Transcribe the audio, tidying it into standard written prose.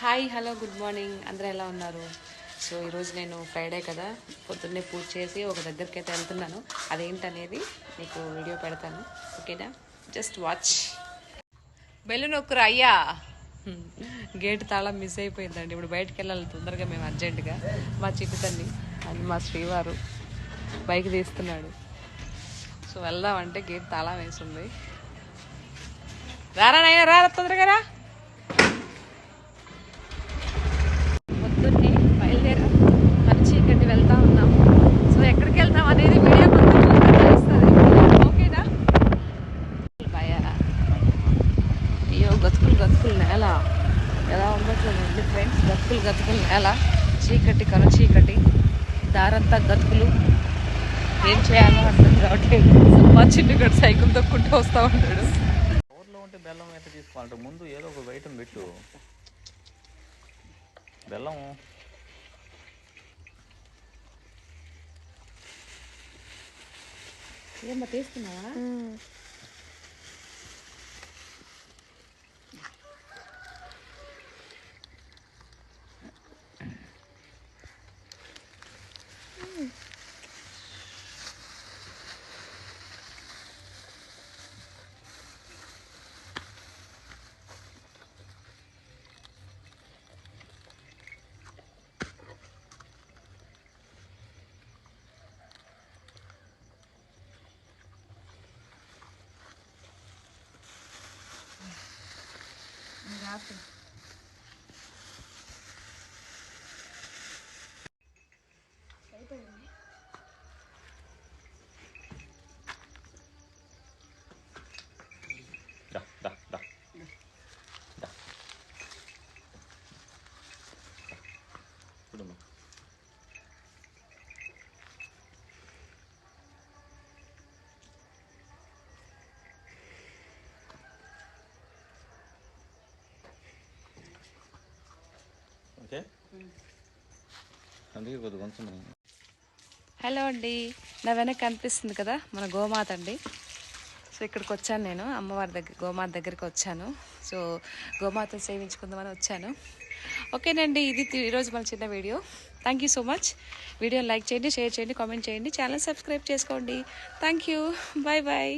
Hi hello good morning అందరూ ఎలా ఉన్నారు? సో ఈరోజు నేను ఫ్రైడే కదా, పొద్దున్నే పూజ చేసి ఒక దగ్గరికి అయితే వెళ్తున్నాను. అదేంటనేది మీకు వీడియో పెడతాను, ఓకేనా? Just watch. బెల్లు నొక్కురా అయ్యా. గేట్ తాళం మిస్ అయిపోయిందండి. ఇప్పుడు బయటకు వెళ్ళాలి తొందరగా మేము అర్జెంటుగా. మా చిట్టు తల్లి అండ్ మా శ్రీవారు బైక్ తీస్తున్నాడు. సో వెళ్దామంటే గేట్ తాళం వేసింది. రారా నైనా రా, తొందరగా రా. పొద్దున్నే బయలుదేరా మంచి ఇక్కడికి వెళ్తా ఉన్నాము. సో ఎక్కడికి వెళ్తాం అనేది వీడియో కొంచెం తెలుస్తుంది, ఓకేనా? భయ అయ్యో గతుకులు నేల ఎలా ఉండట్లేదండి ఫ్రెండ్స్. గతుకులు నేల, చీకటి కను చీకటి, దారంతా గతుకులు. ఏం చేయాలో అర్థం కావట్లేదు. మా చిన్నగడు సైకిల్ తొక్కుంటూ వస్తూ ఉంటాడు. ఊర్లో ఉంటే బెల్లం ఎంత తీసుకోవాలంటే ముందు ఏదో ఒక ఐటమ్ పెట్టు. బెల్లం ఏమో తీసుకున్నావా? చూడమ్మా. ఓకే, అందుకే కొద్దిగా కొంచెం. హలో అండి, నా వెనక కనిపిస్తుంది కదా మన గోమాత అండి. సో ఇక్కడికి వచ్చాను నేను, అమ్మవారి దగ్గర గోమాత దగ్గరికి వచ్చాను. సో గోమాతను సేవించుకుందామని వచ్చాను. ఓకేనండి, ఇది ఈరోజు మన చిన్న video. Thank you so much. వీడియోని లైక్ చేయండి, షేర్ చేయండి, కామెంట్ చేయండి, ఛానల్ సబ్స్క్రైబ్ చేసుకోండి. Thank you, bye bye.